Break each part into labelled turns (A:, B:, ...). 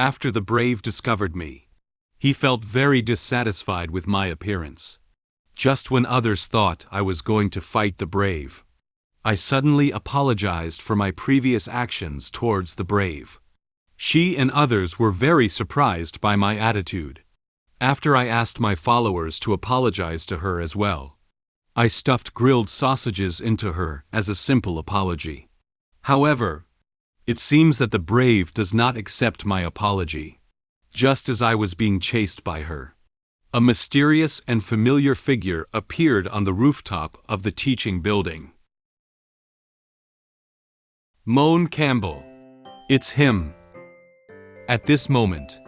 A: After the brave discovered me, he felt very dissatisfied with my appearance. Just when others thought I was going to fight the brave, I suddenly apologized for my previous actions towards the brave. She and others were very surprised by my attitude. After I asked my followers to apologize to her as well, I stuffed grilled sausages into her as a simple apology. However, it seems that the brave does not accept my apology. Just as I was being chased by her, a mysterious and familiar figure appeared on the rooftop of the teaching building. Moan Campbell. It's him. At this moment,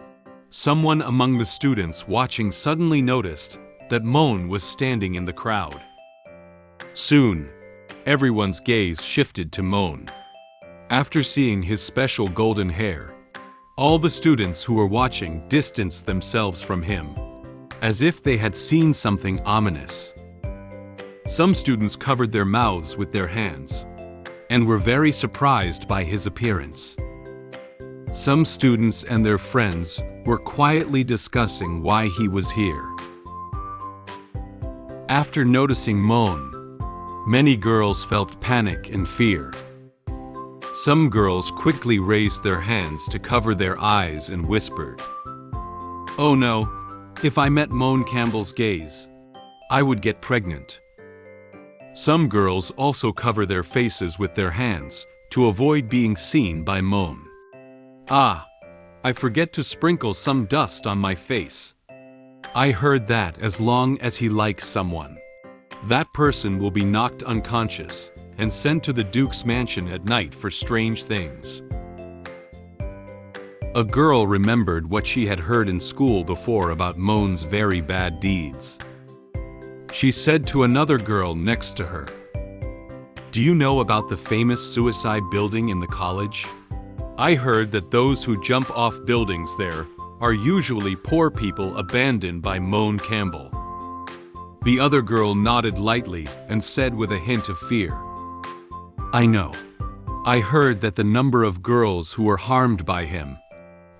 A: someone among the students watching suddenly noticed that Moan was standing in the crowd. Soon, everyone's gaze shifted to Moan. After seeing his special golden hair, all the students who were watching distanced themselves from him, as if they had seen something ominous. Some students covered their mouths with their hands, and were very surprised by his appearance. Some students and their friends were quietly discussing why he was here. After noticing Moan, many girls felt panic and fear. Some girls quickly raised their hands to cover their eyes and whispered, "Oh no, if I met Moan Campbell's gaze, I would get pregnant." Some girls also cover their faces with their hands to avoid being seen by Moan. "Ah, I forget to sprinkle some dust on my face. I heard that as long as he likes someone, that person will be knocked unconscious and sent to the Duke's mansion at night for strange things." A girl remembered what she had heard in school before about Moan's very bad deeds. She said to another girl next to her, "Do you know about the famous suicide building in the college? I heard that those who jump off buildings there are usually poor people abandoned by Moan Campbell." The other girl nodded lightly and said with a hint of fear, "I know. I heard that the number of girls who were harmed by him,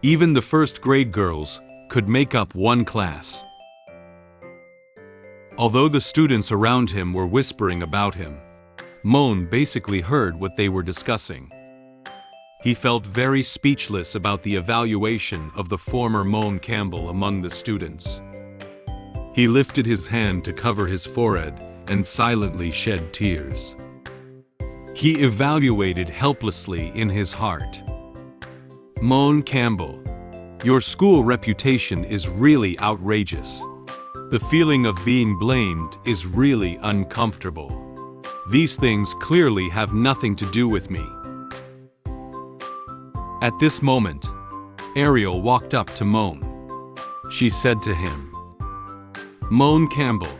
A: even the first-grade girls, could make up one class." Although the students around him were whispering about him, Moan basically heard what they were discussing. He felt very speechless about the evaluation of the former Moan Campbell among the students. He lifted his hand to cover his forehead and silently shed tears. He evaluated helplessly in his heart. "Moan Campbell, your school reputation is really outrageous. The feeling of being blamed is really uncomfortable. These things clearly have nothing to do with me." At this moment, Ariel walked up to Moan. She said to him, "Moan Campbell,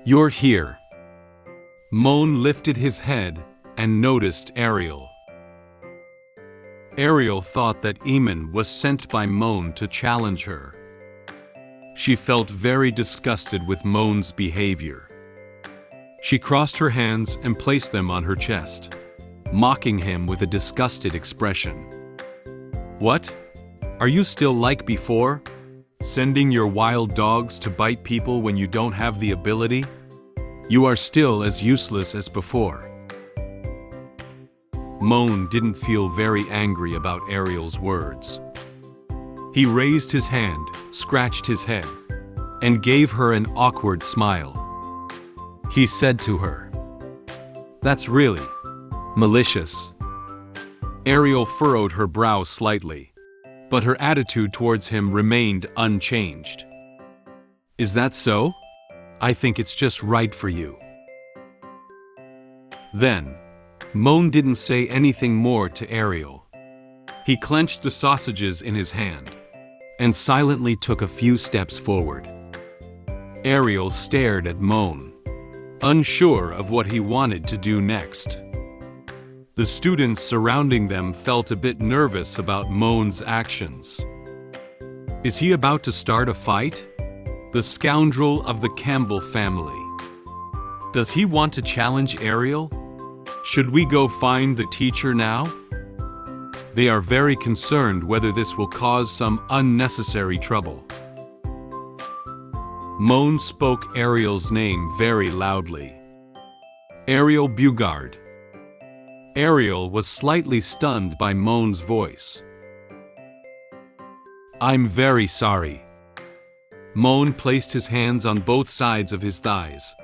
A: you're here." Moan lifted his head and noticed Ariel. Ariel thought that Eamon was sent by Moan to challenge her. She felt very disgusted with Moan's behavior. She crossed her hands and placed them on her chest, mocking him with a disgusted expression. "What? Are you still like before? Sending your wild dogs to bite people when you don't have the ability? You are still as useless as before." Moan didn't feel very angry about Ariel's words. He raised his hand, scratched his head, and gave her an awkward smile. He said to her, "That's really malicious." Ariel furrowed her brow slightly, but her attitude towards him remained unchanged. "Is that so? I think it's just right for you." Then, Moan didn't say anything more to Ariel. He clenched the sausages in his hand and silently took a few steps forward. Ariel stared at Moan, unsure of what he wanted to do next. The students surrounding them felt a bit nervous about Moan's actions. Is he about to start a fight? The scoundrel of the Campbell family. Does he want to challenge Ariel? Should we go find the teacher now? They are very concerned whether this will cause some unnecessary trouble. Moan spoke Ariel's name very loudly. Ariel Bugard. Ariel was slightly stunned by Moan's voice. I'm very sorry. Moan placed his hands on both sides of his thighs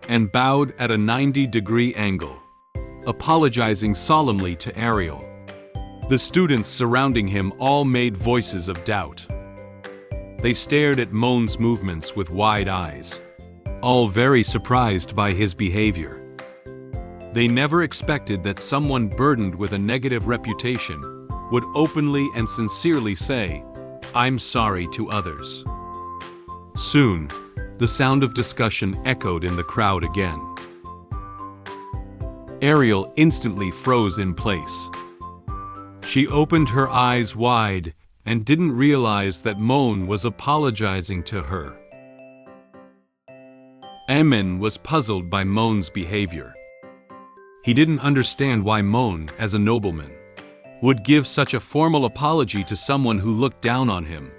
A: and bowed at a 90-degree angle, apologizing solemnly to Ariel. The students surrounding him all made voices of doubt. They stared at Moan's movements with wide eyes, all very surprised by his behavior. They never expected that someone burdened with a negative reputation would openly and sincerely say, "I'm sorry" to others. Soon, the sound of discussion echoed in the crowd again. Ariel instantly froze in place. She opened her eyes wide and didn't realize that Moan was apologizing to her. Moen was puzzled by Moan's behavior. He didn't understand why Moan, as a nobleman, would give such a formal apology to someone who looked down on him.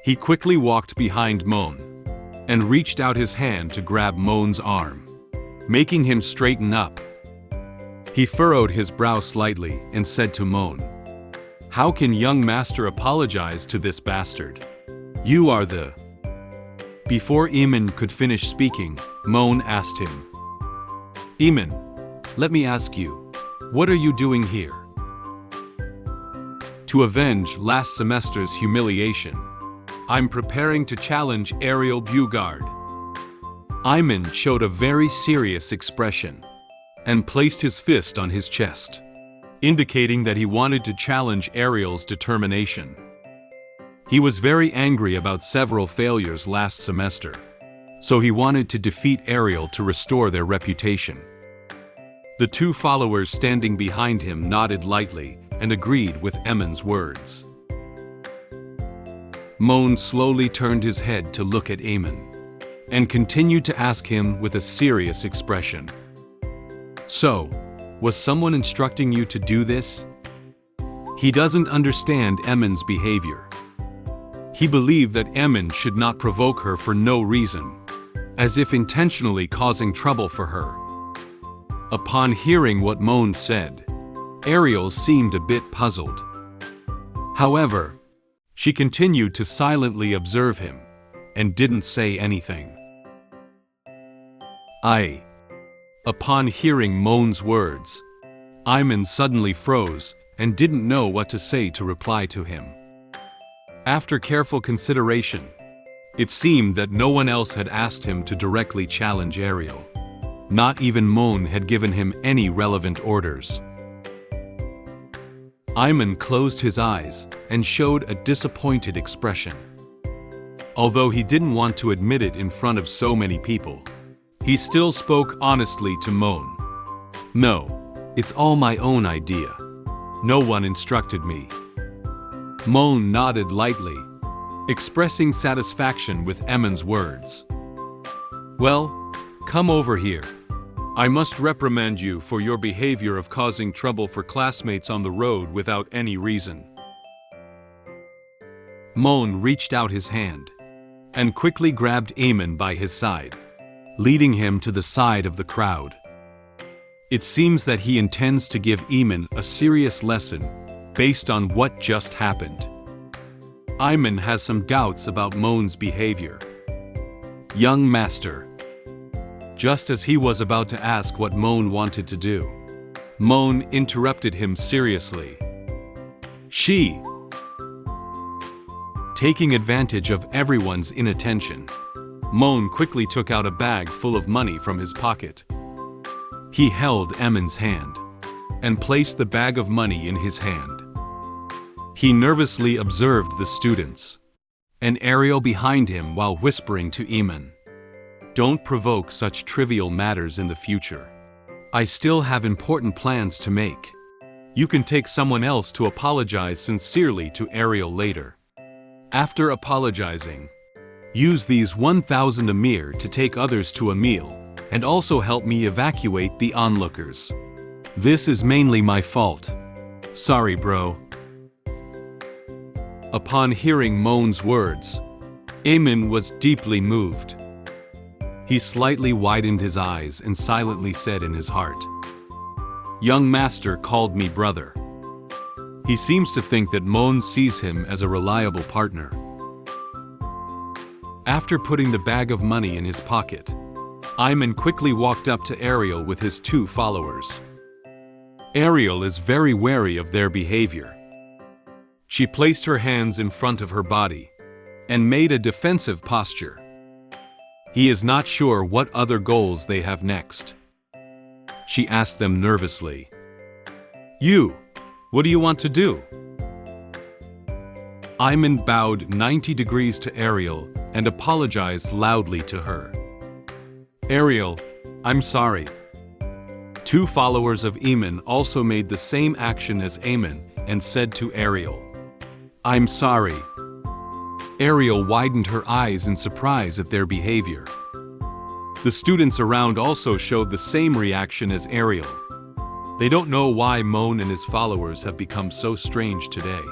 A: He quickly walked behind Moan and reached out his hand to grab Moan's arm, making him straighten up. He furrowed his brow slightly and said to Moan, "How can young master apologize to this bastard? You are the..." Before Moan could finish speaking, Moan asked him, "Moan, let me ask you, what are you doing here?" "To avenge last semester's humiliation. I'm preparing to challenge Ariel Bugard." Moan showed a very serious expression and placed his fist on his chest, indicating that he wanted to challenge Ariel's determination. He was very angry about several failures last semester, so he wanted to defeat Ariel to restore their reputation. The two followers standing behind him nodded lightly and agreed with Moan's words. Moan slowly turned his head to look at Moan and continued to ask him with a serious expression, "So, was someone instructing you to do this?" He doesn't understand Moan's behavior. He believed that Moan should not provoke her for no reason, as if intentionally causing trouble for her. Upon hearing what Moan said, Ariel seemed a bit puzzled. However, she continued to silently observe him and didn't say anything. Upon hearing Moan's words, Moan suddenly froze and didn't know what to say to reply to him. After careful consideration, it seemed that no one else had asked him to directly challenge Ariel. Not even Moan had given him any relevant orders. Moan closed his eyes and showed a disappointed expression. Although he didn't want to admit it in front of so many people, he still spoke honestly to Moan. "No, it's all my own idea. No one instructed me." Moan nodded lightly, expressing satisfaction with Moan's words. "Well, come over here. I must reprimand you for your behavior of causing trouble for classmates on the road without any reason." Moan reached out his hand and quickly grabbed Moan by his side, leading him to the side of the crowd. It seems that he intends to give Moan a serious lesson based on what just happened. Moan has some doubts about Moan's behavior. "Young master." Just as he was about to ask what Moan wanted to do, Moan interrupted him seriously. "She..." Taking advantage of everyone's inattention, Moan quickly took out a bag full of money from his pocket. He held Moan's hand and placed the bag of money in his hand. He nervously observed the students and Ariel behind him while whispering to Moan, "Don't provoke such trivial matters in the future. I still have important plans to make. You can take someone else to apologize sincerely to Ariel later. After apologizing, use these 1,000 Amir to take others to a meal and also help me evacuate the onlookers. This is mainly my fault, Sorry, bro. Upon hearing Moan's words, Eamon was deeply moved. He slightly widened his eyes and silently said in his heart, "Young master called me brother." He seems to think that Moan sees him as a reliable partner. After putting the bag of money in his pocket, Eamon quickly walked up to Ariel with his 2 followers. Ariel is very wary of their behavior. She placed her hands in front of her body and made a defensive posture. He is not sure what other goals they have next. She asked them nervously, What do you want to do?" Eamon bowed 90 degrees to Ariel and apologized loudly to her. "Ariel, I'm sorry." 2 followers of Eamon also made the same action as Eamon and said to Ariel, "I'm sorry." Ariel widened her eyes in surprise at their behavior. The students around also showed the same reaction as Ariel. They don't know why Moan and his followers have become so strange today.